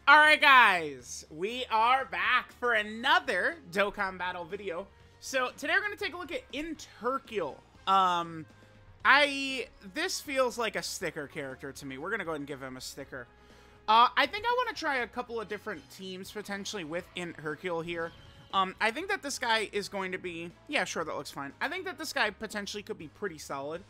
Alright guys, we are back for another Dokkan battle video. So today we're going to take a look at EZA Hercule. This feels like a sticker character to me. We're going to go ahead and give him a sticker. I think I want to try a couple of different teams potentially with EZA Hercule here. I think that this guy is going to be, yeah, sure, that looks fine. I think that this guy potentially could be pretty solid.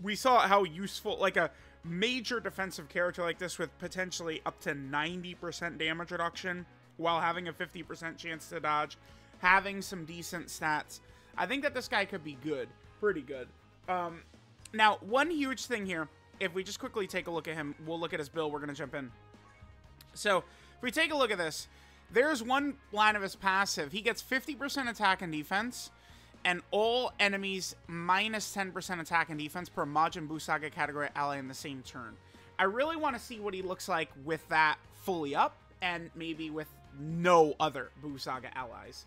We saw how useful, like a major defensive character like this with potentially up to 90% damage reduction while having a 50% chance to dodge, having some decent stats. I think that this guy could be good, pretty good. Now, one huge thing here, if we just quickly take a look at him, we'll look at his build, we're going to jump in. So, if we take a look at this, there's one line of his passive. He gets 50% attack and defense, and all enemies minus 10% attack and defense per Majin Buu Saga category ally in the same turn. I really want to see what he looks like with that fully up, and maybe with no other Buu Saga allies.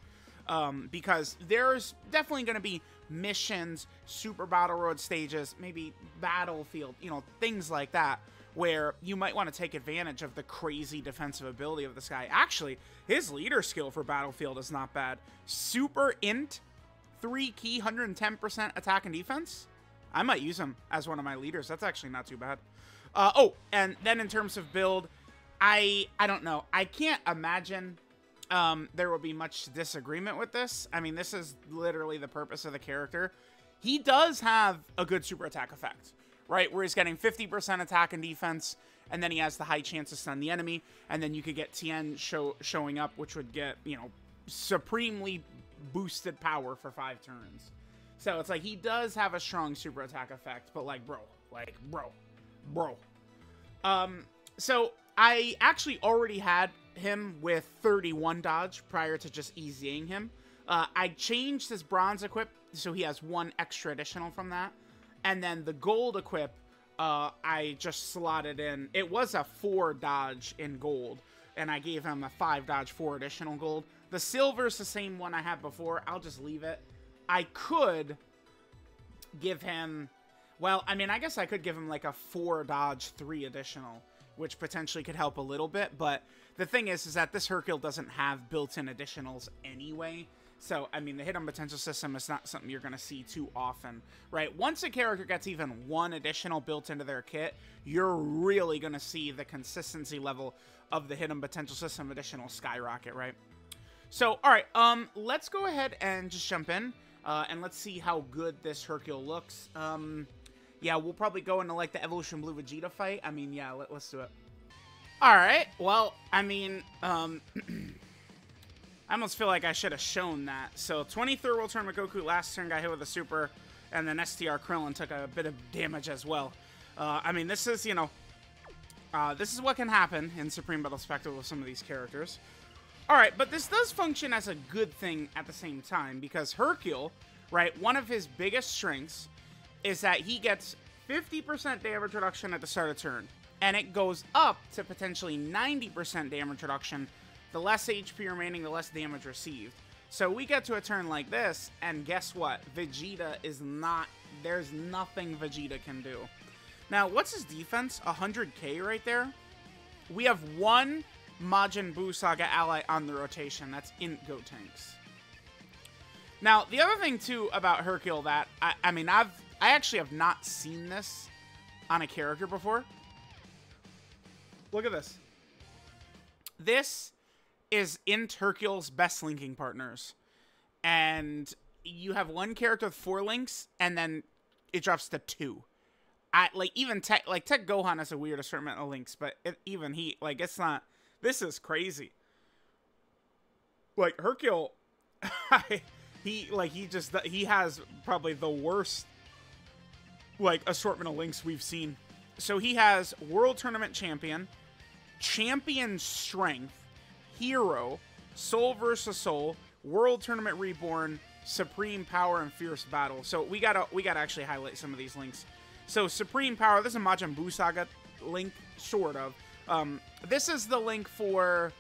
Because there's definitely going to be missions, super battle road stages, maybe battlefield, you know, things like that, where you might want to take advantage of the crazy defensive ability of this guy. Actually, his leader skill for battlefield is not bad. Super int 3 key, 110% attack and defense. I might use him as one of my leaders. That's actually not too bad. Oh, and then in terms of build, I don't know. I can't imagine there will be much disagreement with this. I mean, this is literally the purpose of the character. He does have a good super attack effect, right? Where he's getting 50% attack and defense, and then he has the high chance to stun the enemy, and then you could get Tien showing up, which would get, you know, supremely boosted power for 5 turns. So it's like he does have a strong super attack effect, but like bro. So I actually already had him with 31 dodge prior to just EZAing him. I changed his bronze equip so he has 1 extra additional from that, and then the gold equip I just slotted in. It was a 4 dodge in gold, and I gave him a 5 dodge 4 additional gold. The silver's the same one I had before. I'll just leave it. I could give him, well, I mean, I guess I could give him like a 4 dodge 3 additional, which potentially could help a little bit. But the thing is that this Hercule doesn't have built-in additionals anyway. So, I mean, the hidden potential system is not something you're going to see too often, right? Once a character gets even 1 additional built into their kit, you're really going to see the consistency level of the hidden potential system additional skyrocket, right? So, all right, let's go ahead and just jump in, and let's see how good this Hercule looks. Yeah, we'll probably go into, like, the Evolution Blue Vegeta fight. I mean, yeah, let's do it. All right, well, I mean, I almost feel like I should have shown that. So, 23rd World Tournament Goku last turn got hit with a super, and then STR Krillin took a bit of damage as well. I mean, this is, you know, this is what can happen in Supreme Battle Spectacle with some of these characters. Alright, but this does function as a good thing at the same time, because Hercule, right, one of his biggest strengths is that he gets 50% damage reduction at the start of turn, and it goes up to potentially 90% damage reduction. The less HP remaining, the less damage received. So we get to a turn like this, and guess what? Vegeta is not, there's nothing Vegeta can do. Now, what's his defense? 100k right there? We have 1 Majin Buu Saga ally on the rotation. That's Int Gotenks. Now, the other thing, too, about Hercule that, I mean, I actually have not seen this on a character before. Look at this. This is Int Hercule's best linking partners. And you have 1 character with 4 links, and then it drops to 2. Like, even Tech Gohan has a weird assortment of links, but even he, like, it's not... This is crazy. Like, Hercule, he has probably the worst, like, assortment of links we've seen. So he has World Tournament Champion, Champion Strength, Hero, Soul vs. Soul, World Tournament Reborn, Supreme Power, and Fierce Battle. So we gotta actually highlight some of these links. So Supreme Power, this is a Majin Buu Saga link, sort of. This is the link for,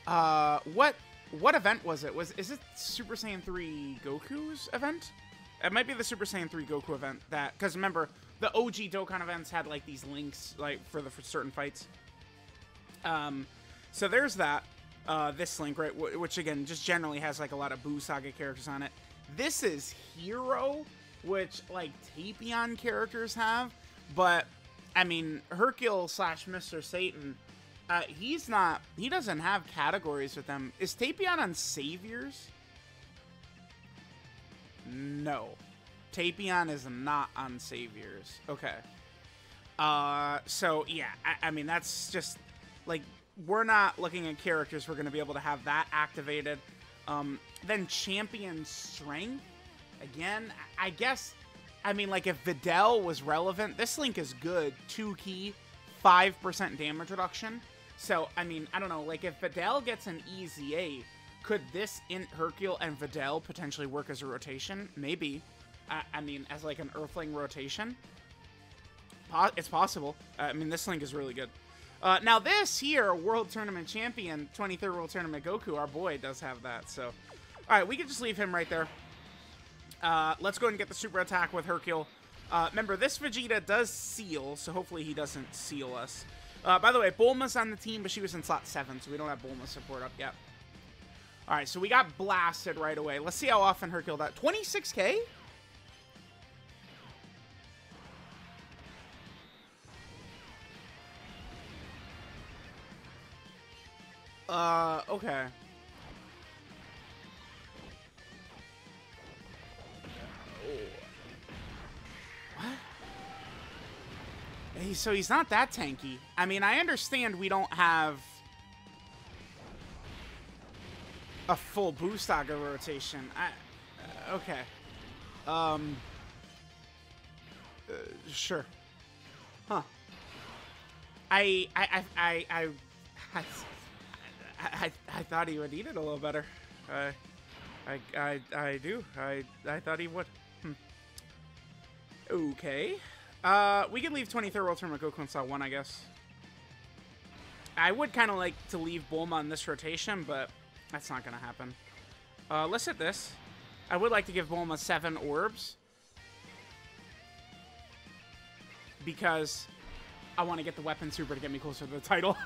what event was it? Is it Super Saiyan 3 Goku's event? It might be the Super Saiyan 3 Goku event that, because remember, the OG Dokkan events had like these links like for certain fights. So there's that. This Link, right, which again just generally has like a lot of Boo Saga characters on it. This is Hero, which like Tapion characters have, but I mean Hercule / Mr. Satan, he doesn't have categories with them. Is Tapion on Saviors? No, Tapion is not on Saviors. Okay. So yeah, I mean that's just like, we're not looking at characters we're going to be able to have that activated. Then Champion Strength. Again, I guess, I mean, like, if Videl was relevant, this Link is good. 2 key, 5% damage reduction. So, I mean, I don't know. Like, if Videl gets an EZA, could this Int Hercule and Videl potentially work as a rotation? Maybe. I mean, as, like, an Earthling rotation? It's possible. I mean, this Link is really good. Now this here, World Tournament Champion, 23rd World Tournament Goku, our boy does have that, so. Alright, we can just leave him right there. Let's go ahead and get the super attack with Hercule. Remember, this Vegeta does seal, so hopefully he doesn't seal us. By the way, Bulma's on the team, but she was in slot 7, so we don't have Bulma support up yet. Alright, so we got blasted right away. Let's see how often Hercule died. 26k? Okay. What? So he's not that tanky. I mean, I understand we don't have a full Boo Saga rotation. Okay. Sure. Huh. I thought he would eat it a little better. I do. I thought he would. Okay. We could leave 23rd World Tournament Goku in slot 1, I guess. I would kind of like to leave Bulma on this rotation, but that's not going to happen. Let's hit this. I would like to give Bulma 7 orbs, because I want to get the weapon super to get me closer to the title.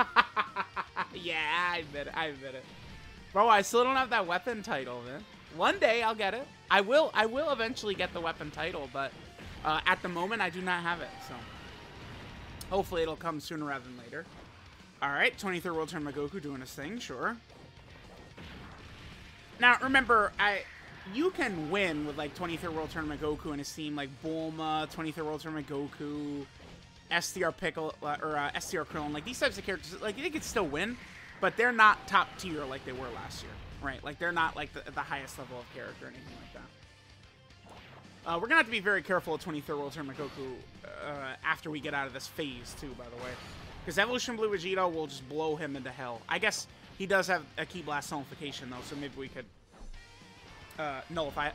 Yeah, I admit it. Bro, I still don't have that weapon title, man. One day I'll get it. I will eventually get the weapon title, but at the moment I do not have it, so hopefully it'll come sooner rather than later. Alright, 23rd World Tournament Goku doing his thing, sure. Now, remember, you can win with, like, 23rd World Tournament Goku and his team, like Bulma, 23rd World Tournament Goku, STR Pickle, or STR Krillin, like, these types of characters, like, they could still win, but they're not top tier like they were last year, right? Like, they're not, like, the highest level of character or anything like that. We're gonna have to be very careful with 23rd World Tournament Goku after we get out of this phase, too, by the way. Because Evolution Blue Vegeta will just blow him into hell. I guess he does have a Ki Blast nullification, though, so maybe we could nullify it.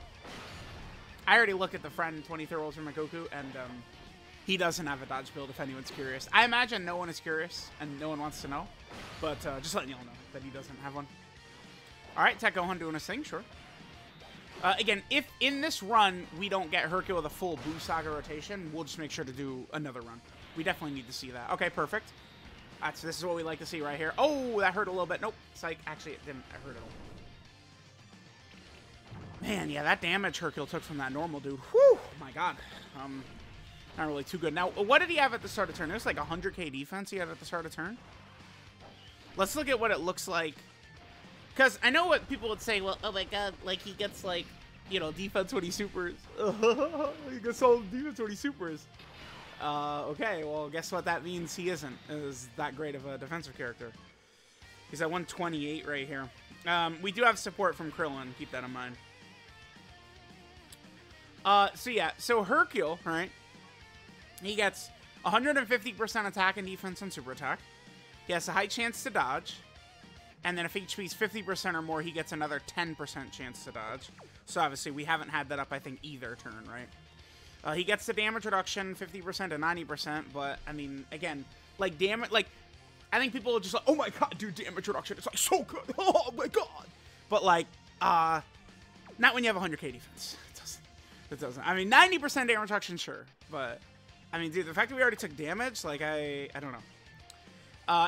I already looked at the friend 23rd World Tournament Goku, and he doesn't have a dodge build, if anyone's curious. I imagine no one is curious, and no one wants to know. But just letting y'all know that he doesn't have one. Alright, Tech Gohan doing his thing, sure. Again, if in this run we don't get Hercule with a full Boo Saga rotation, we'll just make sure to do another run. We definitely need to see that. Okay, perfect. This is what we like to see right here. Oh, that hurt a little bit. Nope. Psych. Actually, it didn't hurt at all. Man, yeah, that damage Hercule took from that normal dude. Whew! My God. Not really too good. Now, what did he have at the start of turn? It was like 100k defense he had at the start of turn. Let's look at what it looks like. Because I know what people would say, well, oh my God, like he gets like, you know, defense when he supers. He gets all defense when he supers. Okay, well, guess what that means he isn't. Is that great of a defensive character. He's at 128 right here. We do have support from Krillin. Keep that in mind. So yeah, so Hercule, right? He gets 150% attack and defense and super attack. He has a high chance to dodge. And then if HP is 50% or more, he gets another 10% chance to dodge. So obviously we haven't had that up, I think, either turn, right? He gets the damage reduction 50% to 90%, but I mean, again, like damage, like I think people are just like, oh my God, dude, damage reduction, it's like so good, oh my God. But like, not when you have 100k defense. It doesn't. I mean, 90% damage reduction, sure, but I mean, dude, the fact that we already took damage, like I don't know.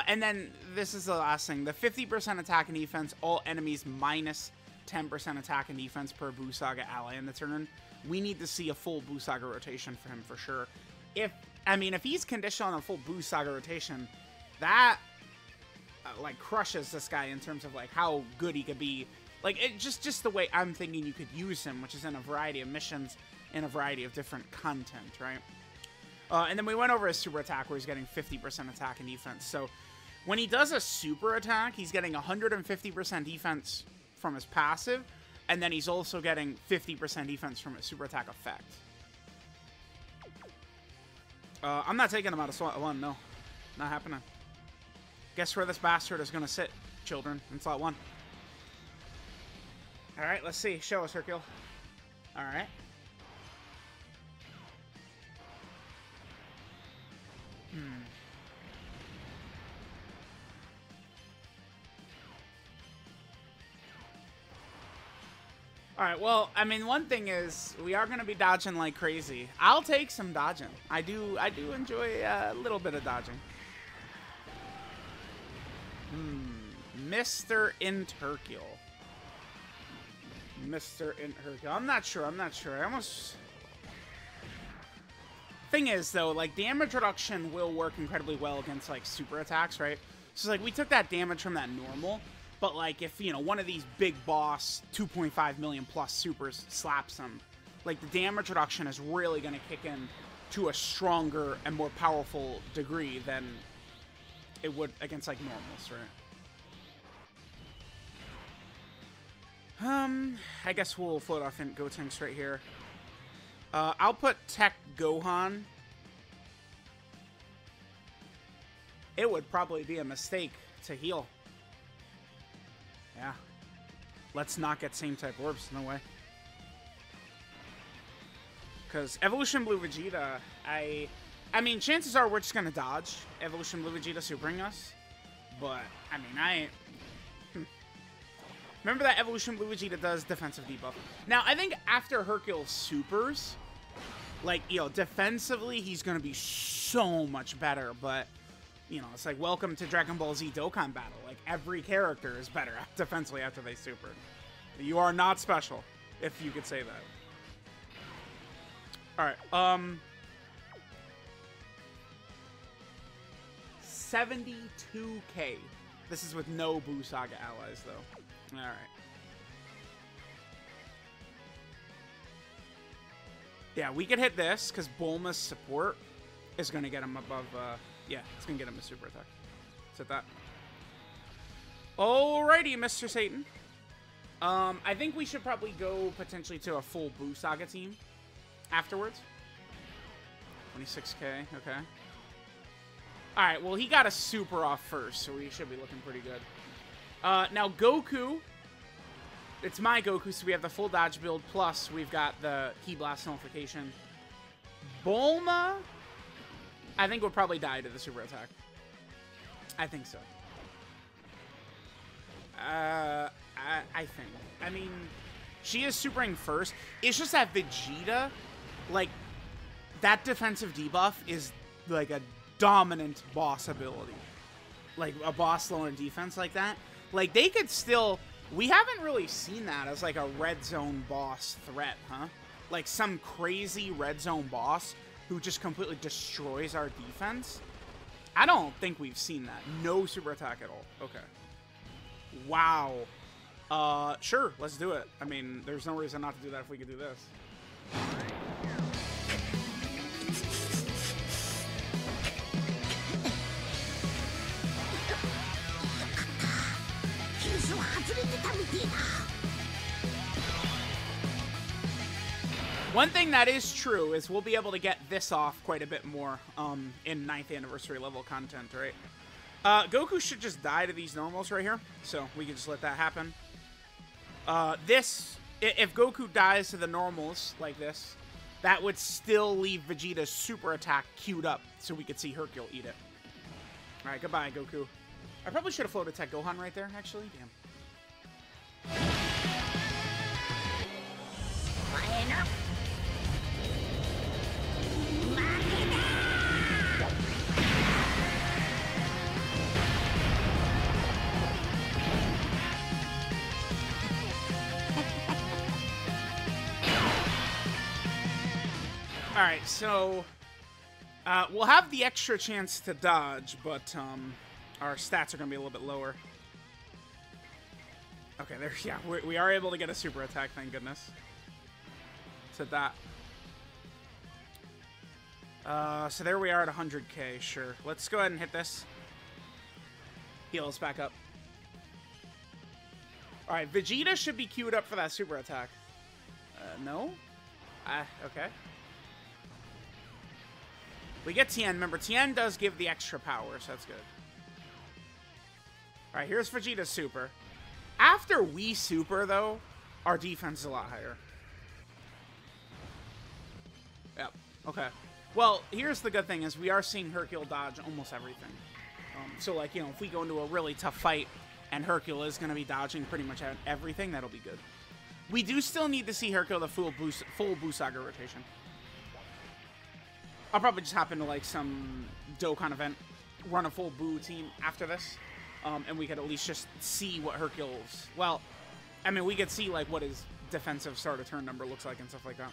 And then this is the last thing. The 50% attack and defense, all enemies minus 10% attack and defense per Buu Saga ally in the turn. We need to see a full Buu Saga rotation for him for sure. If he's conditional on a full Buu Saga rotation, that like crushes this guy in terms of like how good he could be. Like it just the way I'm thinking you could use him, which is in a variety of missions, in a variety of different content, right? And then we went over his super attack where he's getting 50% attack and defense. So when he does a super attack, he's getting 150% defense from his passive, and then he's also getting 50% defense from his super attack effect. I'm not taking him out of slot 1, no. Not happening. Guess where this bastard is going to sit, children? In slot 1. Alright, let's see. Show us, Hercule. Alright. Alright, well, I mean, one thing is, we are going to be dodging like crazy. I'll take some dodging. I do enjoy a little bit of dodging. Mr. INT HERCULE. Mr. INT HERCULE. I'm not sure. I almost... Thing is, though, like, damage reduction will work incredibly well against, like, super attacks, right? So, like, we took that damage from that normal, but, like, if, you know, one of these big boss 2.5 million plus supers slaps him, like, the damage reduction is really going to kick in to a stronger and more powerful degree than it would against, like, normals, right? I guess we'll float off in Gotenks right here. I'll put Tech Gohan. It would probably be a mistake to heal. Yeah. Let's not get same type orbs. No way. Because Evolution Blue Vegeta, I mean, chances are we're just going to dodge Evolution Blue Vegeta supering us. But, I mean, Remember that Evolution Blue Vegeta does defensive debuff. Now, I think after Hercule supers, like, you know, defensively, he's going to be so much better. But, you know, it's like, welcome to Dragon Ball Z Dokkan battle. Like, every character is better defensively after they super. You are not special, if you could say that. Alright, 72k. This is with no Buu Saga allies, though. Alright. Yeah, we could hit this, because Bulma's support is going to get him above, yeah, it's going to get him a super attack. Let's hit that. Alrighty, Mr. Satan. I think we should probably go potentially to a full Buu Saga team afterwards. 26k, okay. Alright, well, he got a super off first, so we should be looking pretty good. Now, Goku. It's my Goku, so we have the full dodge build, plus we've got the Ki Blast nullification. Bulma, I think will probably die to the super attack. I think so. I think. I mean, she is supering first. It's just that Vegeta, like, that defensive debuff is, like, a dominant boss ability. Like, a boss low in defense like that. Like, they could still... We haven't really seen that as, like, a red zone boss threat, huh? Like, some crazy red zone boss who just completely destroys our defense. I don't think we've seen that. No super attack at all. Okay. Wow. Sure, let's do it. I mean, there's no reason not to do that if we could do this. One thing that is true is we'll be able to get this off quite a bit more in 9th anniversary level content, right? Goku should just die to these normals right here, so we can just let that happen. If Goku dies to the normals like this, that would still leave Vegeta's super attack queued up, so we could see Hercule eat it. Alright, goodbye, Goku. I probably should have floated Tech Gohan right there, actually. Damn. Alright, so we'll have the extra chance to dodge, but our stats are going to be a little bit lower. Okay, there, yeah, we are able to get a super attack, thank goodness. To that. So there we are at 100k, sure. Let's go ahead and hit this. Heal us back up. Alright, Vegeta should be queued up for that super attack. No? Okay. We get Tien. Remember, Tien does give the extra power, so that's good. Alright, here's Vegeta's super. After we super, though, our defense is a lot higher. Yep. Okay. Well, here's the good thing is we are seeing Hercule dodge almost everything. So, like, you know, if we go into a really tough fight and Hercule is going to be dodging pretty much everything, that'll be good. We do still need to see Hercule the full Buu Saga rotation. I'll probably just hop into, like, some Dokkan event, run a full Buu team after this, and we could at least just see what Hercule's... Well, I mean, we could see, like, what his defensive start of turn number looks like and stuff like that.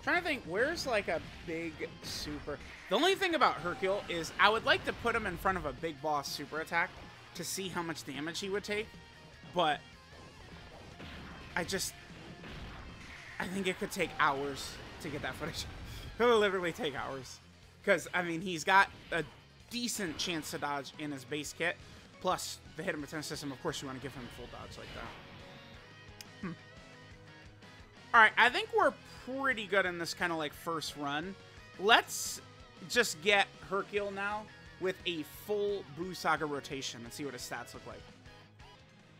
Trying to think, where's like a big super... The only thing about Hercule is I would like to put him in front of a big boss super attack to see how much damage he would take, but I think it could take hours to get that footage. It'll literally take hours. Because, I mean, he's got a decent chance to dodge in his base kit, plus the hit and return system, of course you want to give him full dodge like that. Alright, I think we're pretty good in this kind of like first run. Let's just get Hercule now with a full Buu Saga rotation and see what his stats look like.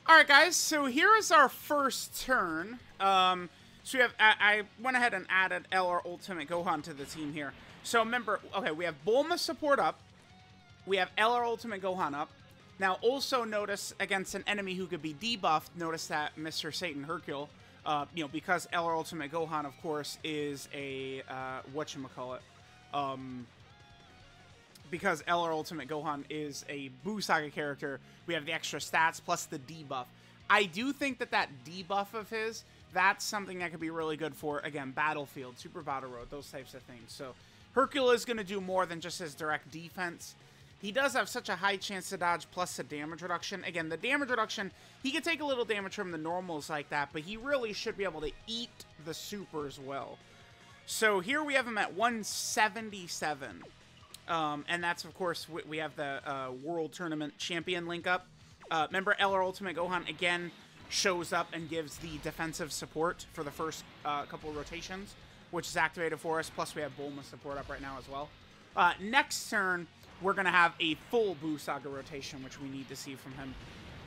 Alright guys, so here is our first turn. So we have, I went ahead and added LR Ultimate Gohan to the team here. So remember, okay, we have Bulma support up. We have LR Ultimate Gohan up. Now also notice against an enemy who could be debuffed, notice that Mr. Satan Hercule, you know, because LR Ultimate Gohan, of course, is a, whatchamacallit, because LR Ultimate Gohan is a Buu Saga character, we have the extra stats plus the debuff. I do think that that debuff of his, that's something that could be really good for, again, Battlefield, Super Battle Road, those types of things. So Hercule is going to do more than just his direct defense. He does have such a high chance to dodge, plus the damage reduction. Again, the damage reduction, he can take a little damage from the normals like that, but he really should be able to eat the supers well. So here we have him at 177. And that's, of course, we have the World Tournament Champion link up. Remember, LR Ultimate Gohan, again, shows up and gives the defensive support for the first couple of rotations, which is activated for us. Plus, we have Bulma support up right now as well. Next turn, we're going to have a full Buu Saga rotation, which we need to see from him.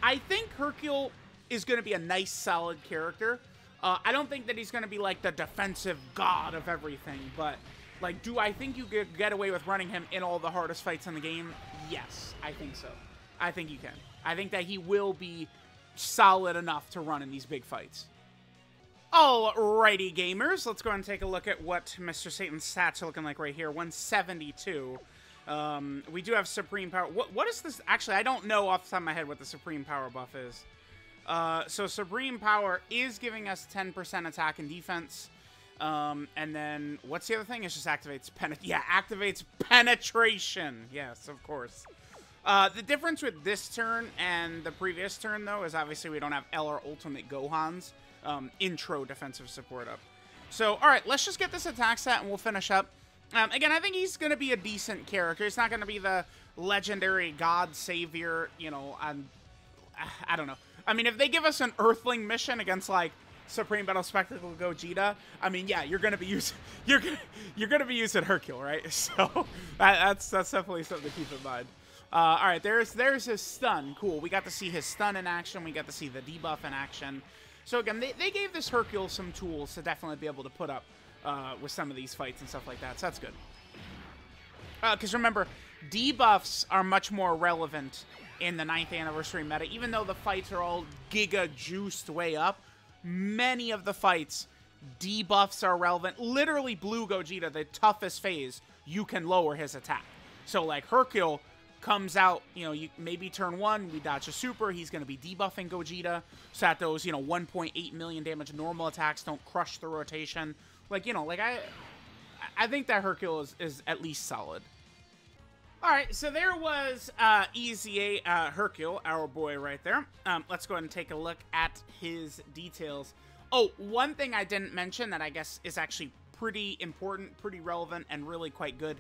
I think Hercule is going to be a nice, solid character. I don't think that he's going to be like the defensive god of everything, but like, do I think you could get away with running him in all the hardest fights in the game? Yes, I think so. I think you can. I think that he will be solid enough to run in these big fights. Alrighty, gamers. Let's go ahead and take a look at what Mr. Satan's stats are looking like right here. 172. We do have Supreme Power. What is this? Actually, I don't know off the top of my head what the Supreme Power buff is. So Supreme Power is giving us 10% attack and defense. And then, what's the other thing? It just activates activates penetration. Yes, of course. The difference with this turn and the previous turn, though, is obviously we don't have LR Ultimate Gohan's intro defensive support up. So, alright, let's just get this attack set and we'll finish up. Again, I think he's going to be a decent character. He's not going to be the legendary god savior, you know, I don't know. I mean, if they give us an Earthling mission against, like, Supreme Battle Spectacle Gogeta, I mean, yeah, you're gonna be using you're gonna be using Hercule, right? So that's definitely something to keep in mind. All right, there's his stun. Cool. We got to see his stun in action. We got to see the debuff in action. So again, they gave this Hercule some tools to definitely be able to put up with some of these fights and stuff like that. So that's good. Because remember, debuffs are much more relevant in the 9th anniversary meta, even though the fights are all giga juiced way up. Many of the fights, debuffs are relevant. Literally, Blue Gogeta, the toughest phase, you can lower his attack. So, like, Hercule, comes out, you know, you maybe turn 1, we dodge a super, he's going to be debuffing Gogeta, so that those, you know, 1.8 million damage normal attacks don't crush the rotation. Like, you know, like, I think that Hercule is at least solid. Alright, so there was EZA Hercule, our boy right there. Let's go ahead and take a look at his details. Oh, one thing I didn't mention that I guess is actually pretty important, pretty relevant, and really quite good.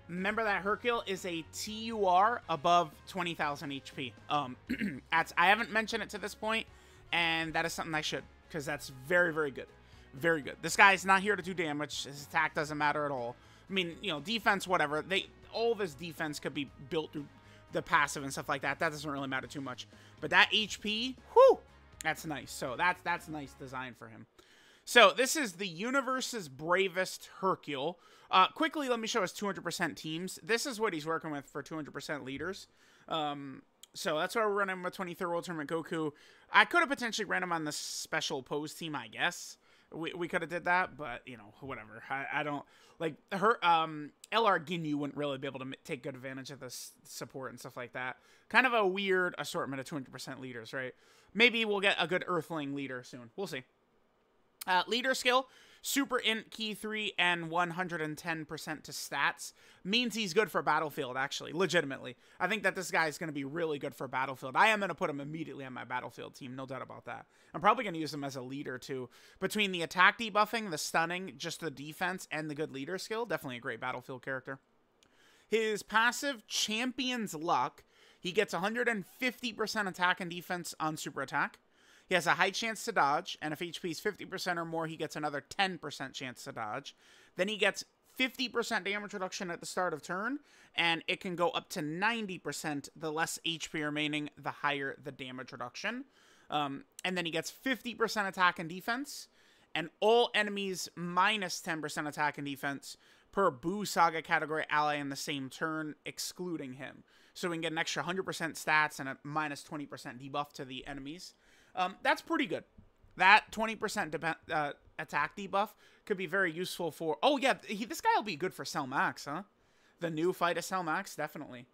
Remember that Hercule is a TUR above 20,000 HP. I haven't mentioned it to this point, and that is something I should, because that's very, very good. Very good. This guy's not here to do damage. His attack doesn't matter at all. I mean, you know, defense, whatever. All of his defense could be built through the passive and stuff like that. That doesn't really matter too much. But that HP, whew, that's nice. So that's nice design for him. So this is the universe's bravest Hercule. Quickly, let me show us 200% teams. This is what he's working with for 200% leaders. So that's why we're running with 23rd World Tournament Goku. I could have potentially ran him on the special pose team, I guess. We could have did that, but, you know, whatever. I don't, like, her, LR Ginyu wouldn't really be able to take good advantage of this support and stuff like that. Kind of a weird assortment of 200% leaders, right? Maybe we'll get a good Earthling leader soon. We'll see. Leader skill, Super Int Key 3 and 110% to stats. Means he's good for Battlefield, actually, legitimately. I think that this guy is going to be really good for Battlefield. I am going to put him immediately on my Battlefield team, no doubt about that. I'm probably going to use him as a leader, too. Between the attack debuffing, the stunning, just the defense, and the good leader skill, definitely a great Battlefield character. His passive, Champion's Luck, he gets 150% attack and defense on super attack. He has a high chance to dodge, and if HP is 50% or more, he gets another 10% chance to dodge. Then he gets 50% damage reduction at the start of turn, and it can go up to 90%. The less HP remaining, the higher the damage reduction. And then he gets 50% attack and defense, and all enemies minus 10% attack and defense per Buu Saga category ally in the same turn, excluding him. So we can get an extra 100% stats and a minus 20% debuff to the enemies. That's pretty good. That 20% attack debuff could be very useful for... Oh, yeah, this guy will be good for Cell Max, huh? The new fight of Cell Max, definitely.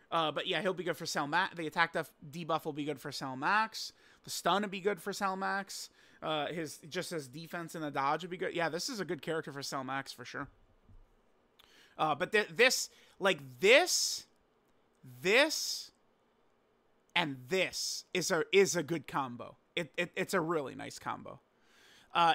But yeah, he'll be good for Cell Max. The attack debuff will be good for Cell Max. The stun would be good for Cell Max. His defense and the dodge would be good. Yeah, this is a good character for Cell Max, for sure. But this... And this is a good combo. It's a really nice combo.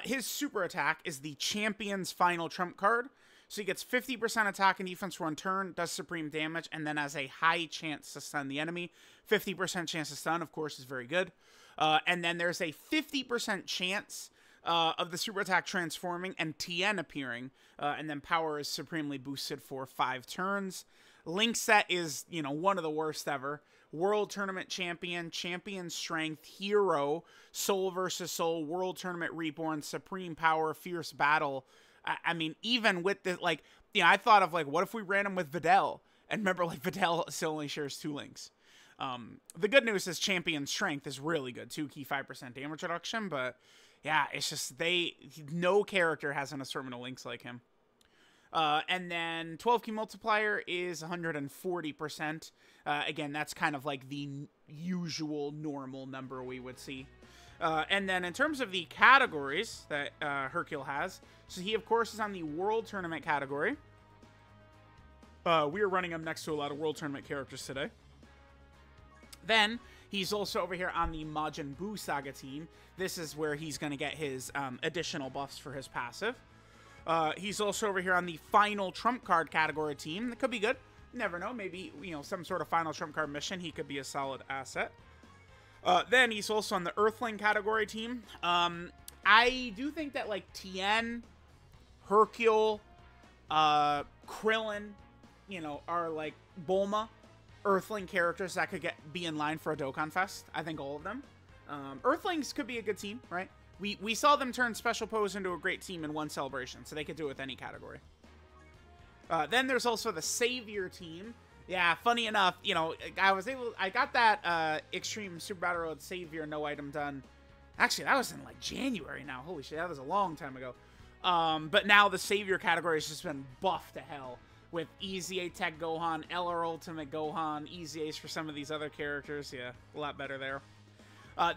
His super attack is the Champion's final trump card. So he gets 50% attack and defense for one turn, does supreme damage, and then has a high chance to stun the enemy. 50% chance to stun, of course, is very good. And then there's a 50% chance of the super attack transforming and TN appearing. And then power is supremely boosted for 5 turns. Link set is, you know, one of the worst ever. World Tournament Champion, Champion Strength, Hero, Soul versus Soul, World Tournament Reborn, Supreme Power, Fierce Battle. I mean, even with the, like, you know, I thought of, like, what if we ran him with Videl? And remember, like, Videl still only shares 2 links. The good news is Champion Strength is really good. 2 key 5% damage reduction, but, yeah, it's just, no character has an assortment of links like him. And then 12 key multiplier is 140%. Again, that's kind of like the usual normal number we would see. And then in terms of the categories that Hercule has, so he, of course, is on the World Tournament category. We are running him next to a lot of World Tournament characters today. Then he's also over here on the Majin Buu Saga team. This is where he's going to get his additional buffs for his passive. He's also over here on the final trump card category team. That could be good. Never know. Maybe, you know, some sort of final trump card mission. He could be a solid asset. Then he's also on the Earthling category team. I do think that, like, Tien, Hercule, Krillin, you know, are, like, Bulma, Earthling characters that could be in line for a Dokkan Fest. I think all of them. Earthlings could be a good team, right? We saw them turn Special Pose into a great team in one celebration, so they could do it with any category. Then there's also the Savior team. Yeah, funny enough, you know, I got that Extreme Super Battle Road Savior no item done. Actually, that was in, like, January now. Holy shit, that was a long time ago. But now the Savior category has just been buffed to hell. with EZA Tech Gohan, LR Ultimate Gohan, EZAs for some of these other characters. Yeah, a lot better there.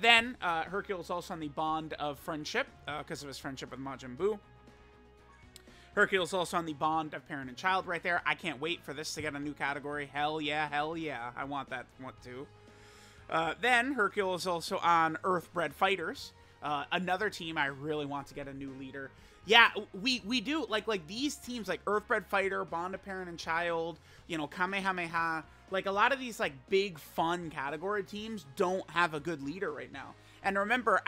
Then, Hercule is also on the Bond of Friendship, because of his friendship with Majin Buu. Hercule is also on the Bond of Parent and Child right there. I can't wait for this to get a new category. Hell yeah, hell yeah. I want that one too. Then, Hercule is also on Earthbred Fighters. Another team I really want to get a new leader. Yeah, we do. Like these teams, like Earthbred Fighter, Bond of Parent and Child, you know, Kamehameha. Like, a lot of these, like, big, fun category teams don't have a good leader right now. And remember,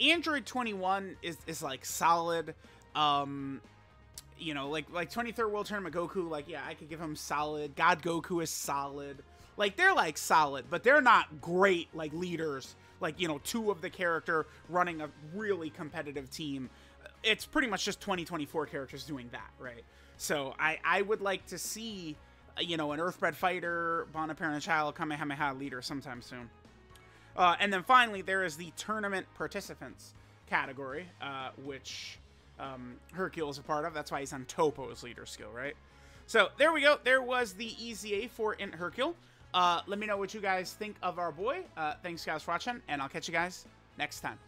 Android 21 is like, solid. You know, like 23rd World Tournament Goku, like, yeah, I could give him solid. God Goku is solid. Like, they're, like, solid, but they're not great, like, leaders. Like, you know, two of the character running a really competitive team. It's pretty much just 2024 characters doing that, right? So, I would like to see, you know, an Earthbred Fighter, Bond of Parent and Child, Kamehameha leader sometime soon. And then finally, there is the Tournament Participants category, which Hercule is a part of. That's why he's on Topo's leader skill, right? So there we go. There was the EZA for INT HERCULE. Let me know what you guys think of our boy. Thanks, guys, for watching, and I'll catch you guys next time.